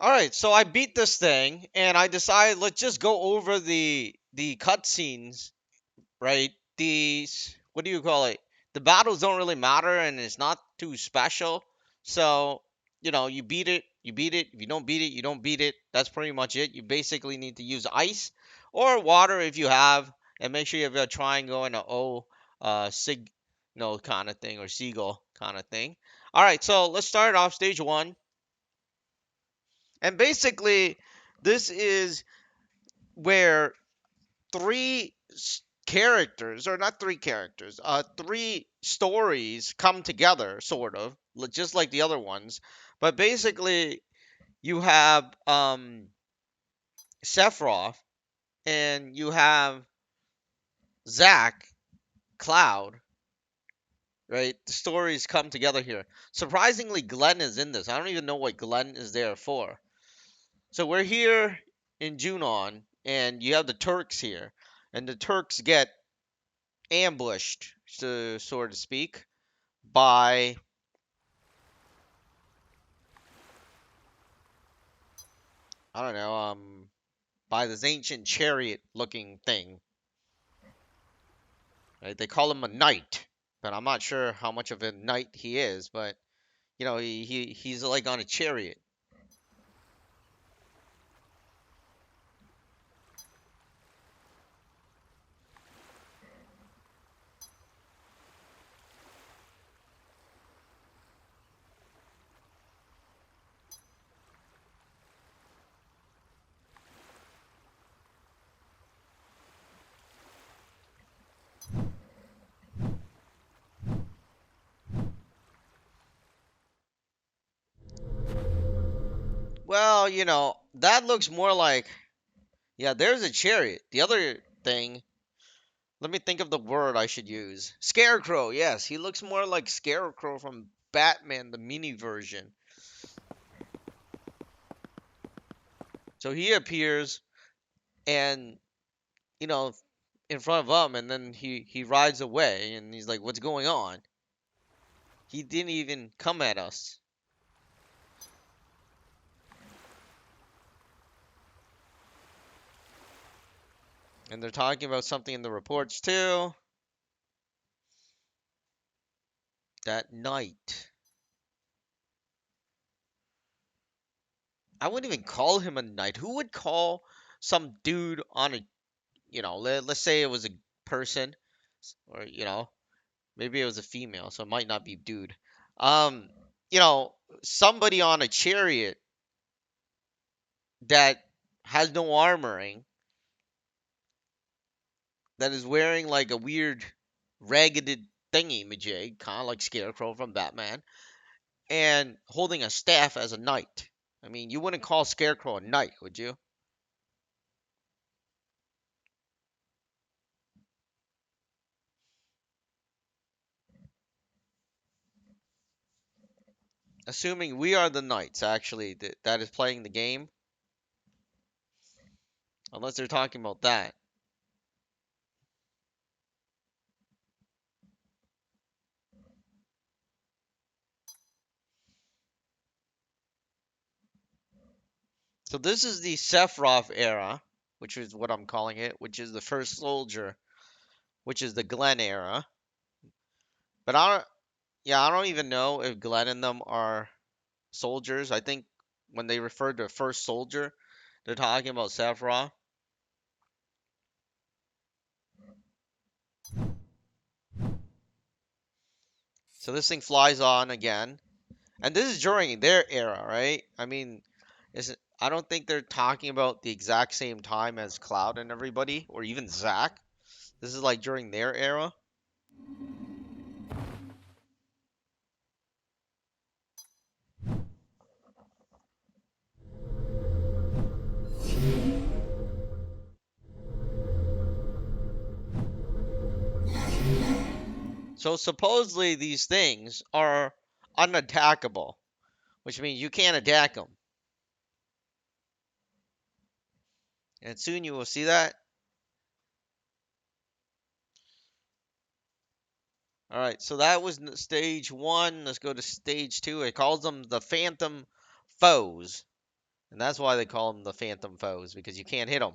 All right, so I beat this thing, and I decided let's just go over the cutscenes, right? These, what do you call it? The battles don't really matter, and it's not too special. So you beat it, you beat it. If you don't beat it, you don't beat it. That's pretty much it. You basically need to use ice or water if you have, and make sure you have a triangle and a O, sig, no kind of thing, or seagull kind of thing. All right, so let's start off stage one. And basically, this is where characters, or not three characters, three stories come together, sort of, just like the other ones. But basically, you have Sephiroth, and you have Zack, Cloud, right? The stories come together here. Surprisingly, Glenn is in this. I don't even know what Glenn is there for. So we're here in Junon, and you have the Turks here, and the Turks get ambushed, so to speak, by I don't know, by this ancient chariot-looking thing. Right? They call him a knight, but I'm not sure how much of a knight he is. But he's like on a chariot. Well, that looks more like, yeah, there's a chariot. The other thing, let me think of the word I should use. Scarecrow, yes. He looks more like Scarecrow from Batman, the mini version. So he appears and, you know, in front of him, and then he rides away, and he's like, "What's going on?" He didn't even come at us. And they're talking about something in the reports too. That night. I wouldn't even call him a knight. Who would call some dude on a, let's say it was a person, or, maybe it was a female, so it might not be dude. Um, somebody on a chariot that has no armoring, that is wearing like a weird ragged thingy majig, kind of like Scarecrow from Batman, and holding a staff as a knight. I mean, you wouldn't call Scarecrow a knight, would you? Assuming we are the knights, actually, that is playing the game, unless they're talking about that. So this is the Sephiroth era, which is what I'm calling it, which is the first soldier, which is the Glenn era. But yeah, I don't even know if Glenn and them are soldiers. I think when they refer to first soldier, they're talking about Sephiroth. So this thing flies on again, and this is during their era, right? I mean, I don't think they're talking about the exact same time as Cloud and everybody, or even Zack. This is like during their era. So supposedly these things are unattackable, which means you can't attack them. And soon you will see that. All right, so that was stage one. Let's go to stage two. It calls them the Phantom Foes. And that's why they call them the phantom foes, because you can't hit them.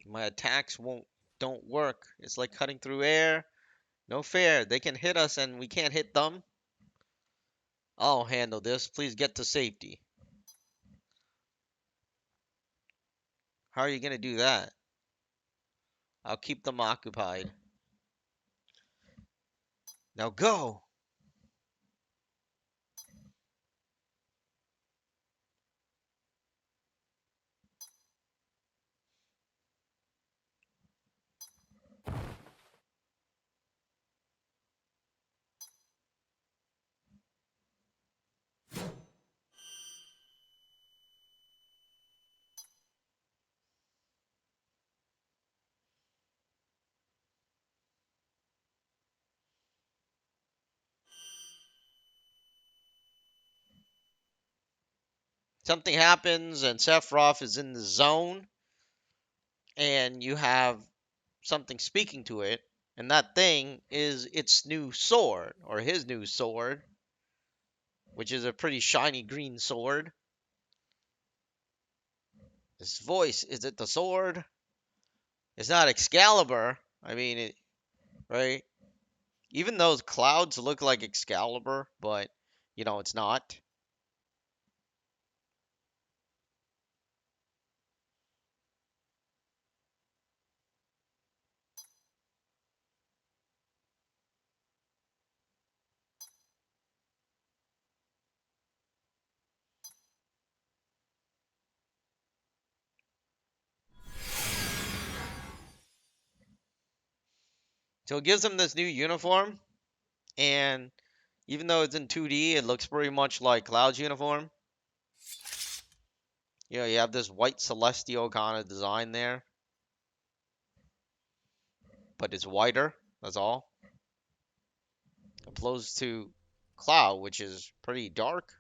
My attacks don't work. It's like cutting through air. No fair. They can hit us and we can't hit them. I'll handle this. Please get to safety. How are you gonna do that? I'll keep them occupied. Now go! Something happens and Sephiroth is in the zone, and you have something speaking to it, and that thing is its new sword, or his new sword, which is a pretty shiny green sword. His voice, is it the sword? It's not Excalibur. I mean, right? Even those clouds look like Excalibur, but it's not. So it gives him this new uniform, and even though it's in 2D, it looks pretty much like Cloud's uniform. You have this white celestial kind of design there, but it's whiter. That's all. Opposed to Cloud, which is pretty dark.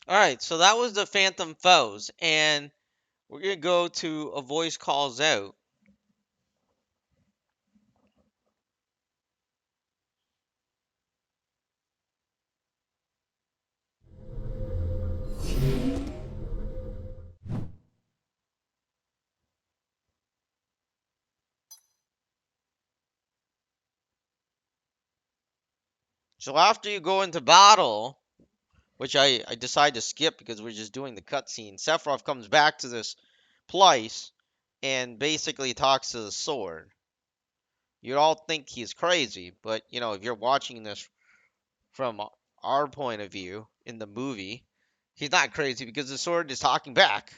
All right, so that was the Phantom Foes, and we're gonna go to a voice calls out. So after you go into battle, which I decided to skip because we're just doing the cutscene, Sephiroth comes back to this place and basically talks to the sword. You'd all think he's crazy, but if you're watching this from our point of view in the movie, he's not crazy because the sword is talking back.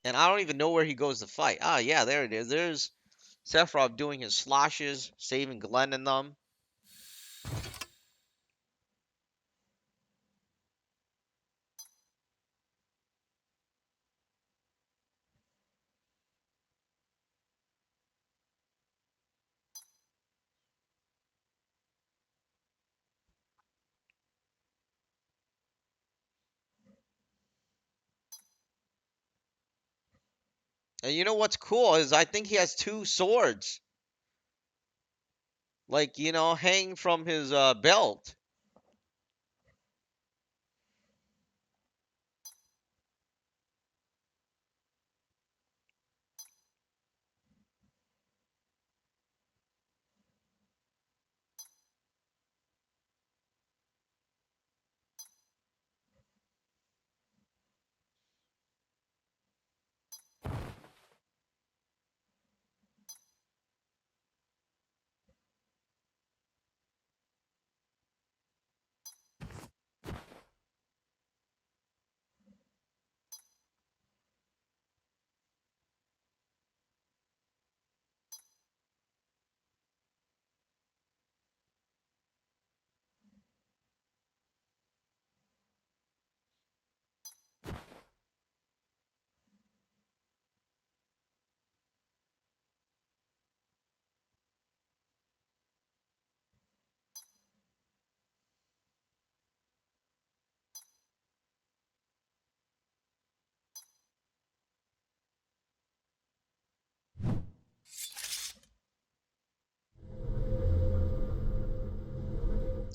And I don't even know where he goes to fight. Ah, yeah, there it is. There's Sephiroth doing his sloshes, saving Glenn and them. And you know what's cool is I think he has two swords, like hang from his belt.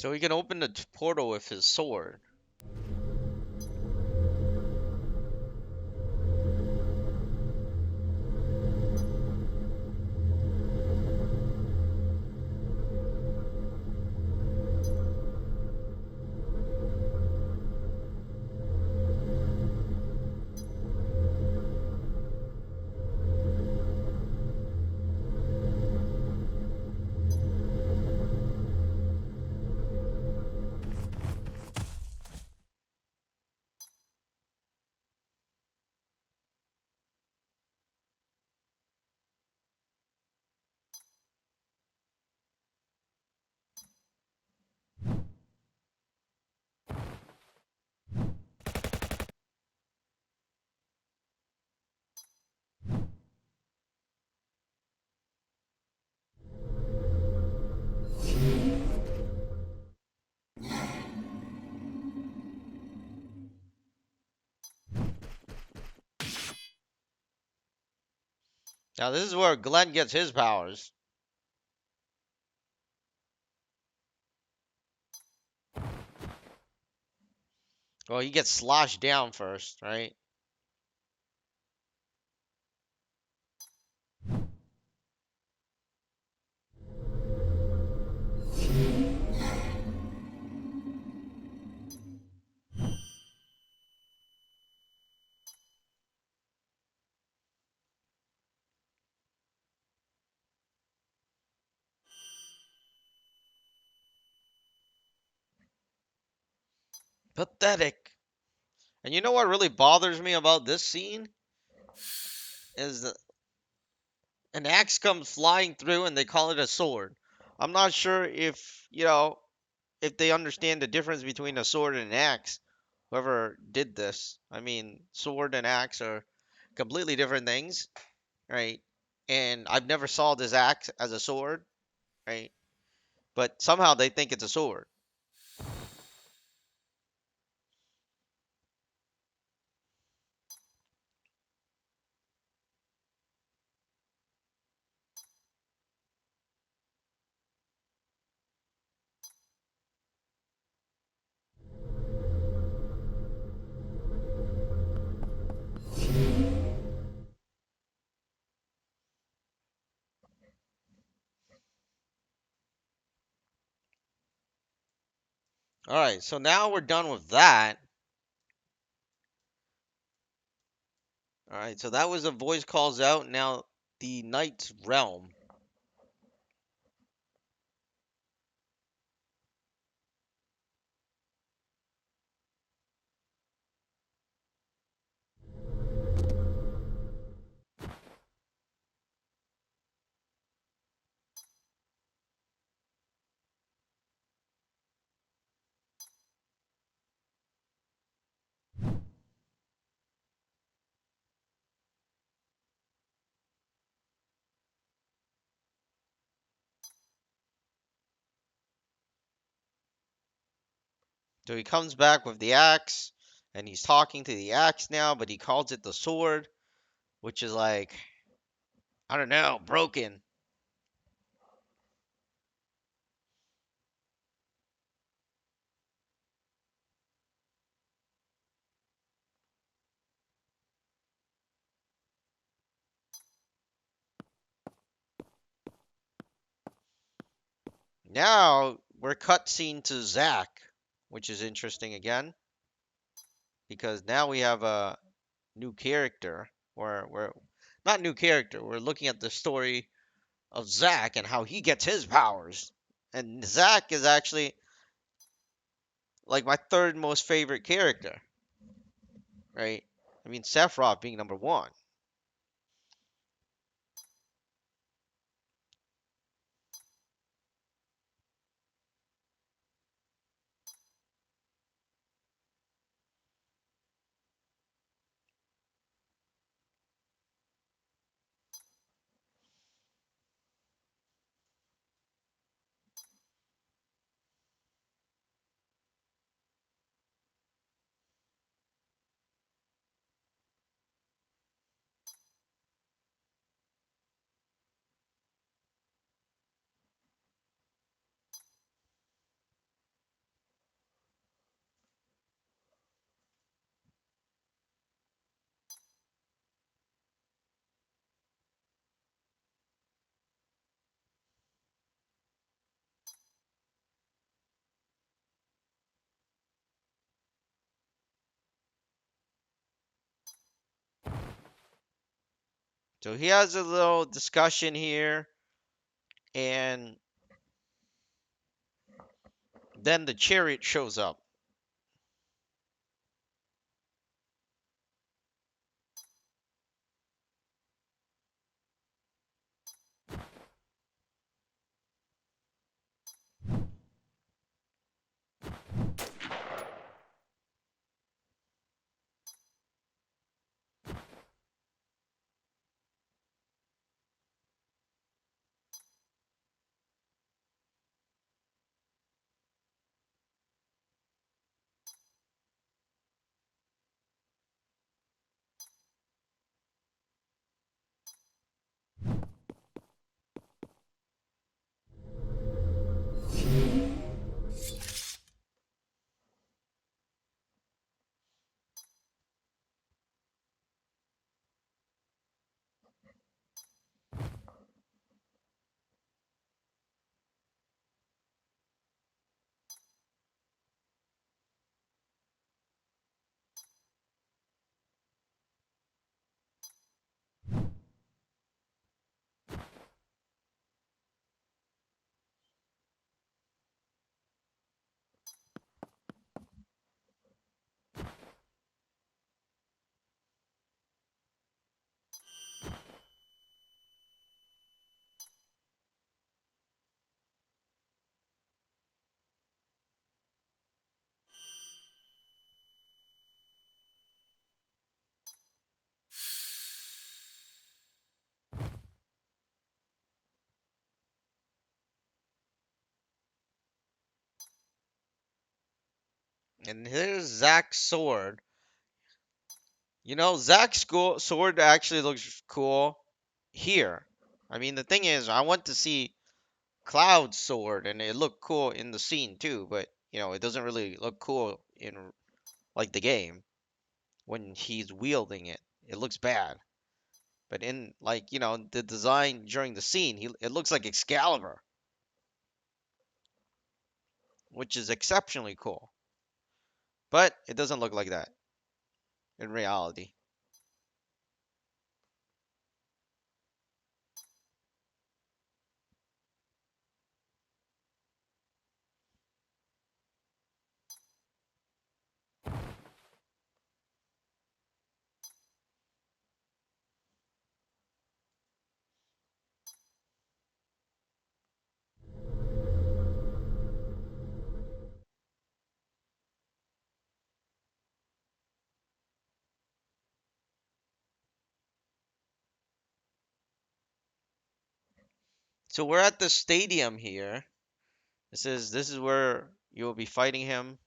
So he can open the portal with his sword. Now this is where Glenn gets his powers. Well, he gets sloshed down first, right? Pathetic. And you know what really bothers me about this scene? Is that an axe comes flying through and they call it a sword. I'm not sure if, if they understand the difference between a sword and an axe. Whoever did this. I mean, sword and axe are completely different things, right? And I've never saw this axe as a sword, right? But somehow they think it's a sword. All right, so now we're done with that. All right, so that was a voice calls out. Now the Knight's Realm. So he comes back with the axe, and he's talking to the axe now, but he calls it the sword, which is like, I don't know, broken. Now we're cutscene to Zack, which is interesting again, because now we have a new character. We're not new character. We're looking at the story of Zack and how he gets his powers. And Zack is actually like my third most favorite character, right? I mean, Sephiroth being number one. So he has a little discussion here, and then the chariot shows up. And here's Zack's sword. You know, sword actually looks cool here. I mean, the thing is, I want to see Cloud's sword, and it looked cool in the scene too, but you know, it doesn't really look cool in like the game when he's wielding it. It looks bad. But in like, you know, the design during the scene, it looks like Excalibur, which is exceptionally cool. But it doesn't look like that in reality. So we're at the stadium here. This is where you will be fighting him.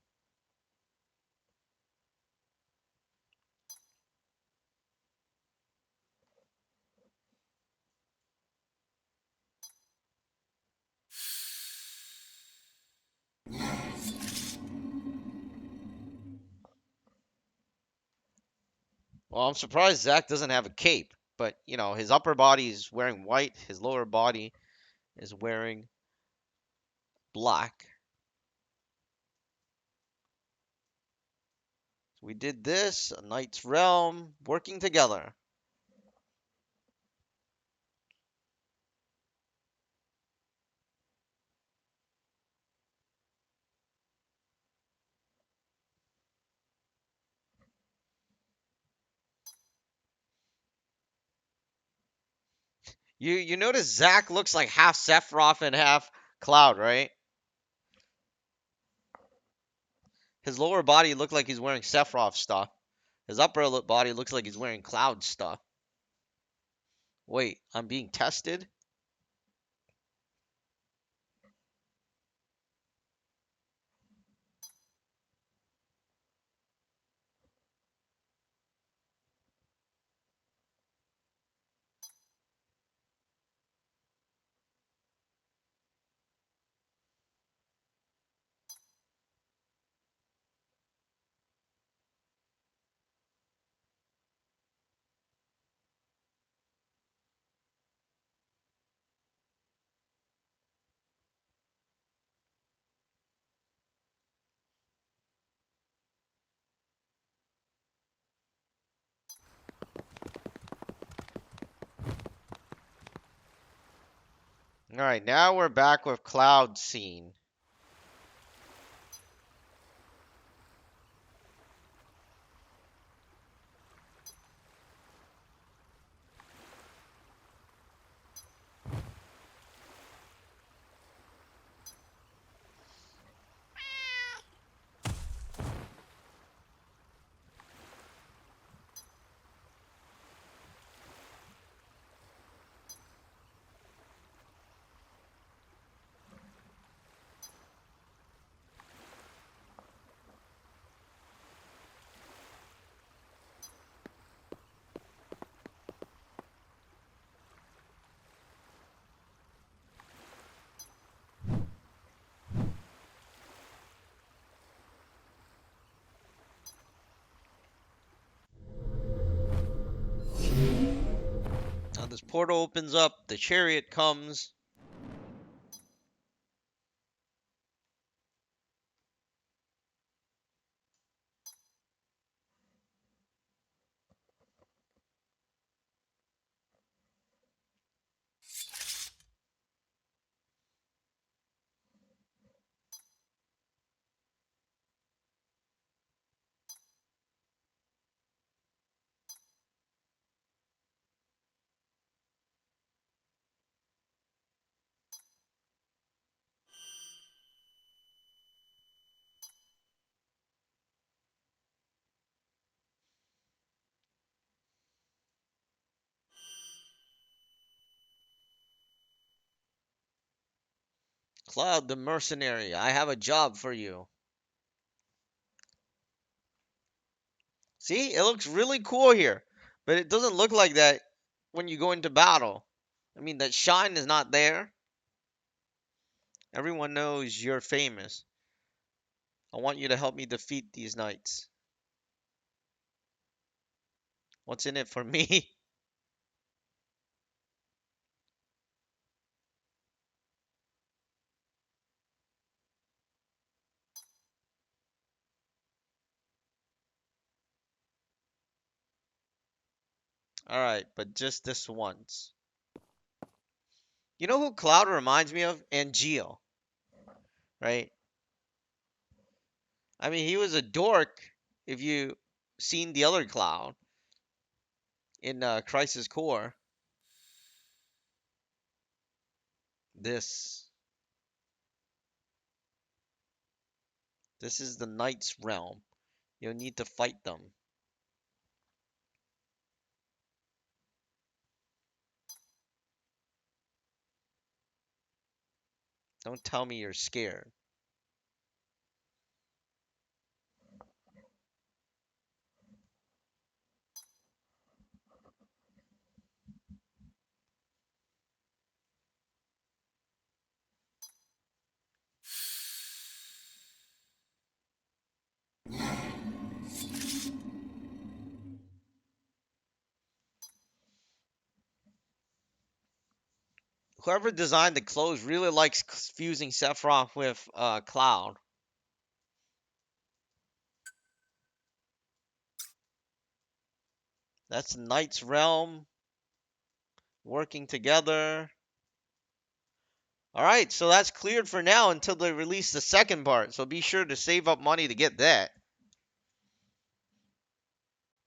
Well, I'm surprised Zack doesn't have a cape, but you know, his upper body is wearing white, his lower body is wearing black. So we did this, a Knight's Realm, working together. You notice Zack looks like half Sephiroth and half Cloud, right? His lower body looked like he's wearing Sephiroth stuff. His upper body looks like he's wearing Cloud stuff. Wait, I'm being tested? All right, now we're back with cloud scene. Now this portal opens up, the chariot comes. Cloud the mercenary, I have a job for you. See, it looks really cool here, but it doesn't look like that when you go into battle. I mean, that shine is not there. Everyone knows you're famous. I want you to help me defeat these knights. What's in it for me? All right, but just this once. You know who Cloud reminds me of? Angel, right? I mean, he was a dork if you seen the other Cloud in Crisis Core. This this is the Knight's realm. You'll need to fight them. Don't tell me you're scared. Whoever designed the clothes really likes fusing Sephiroth with Cloud. That's Knight's realm working together. All right, so that's cleared for now until they release the second part. So be sure to save up money to get that.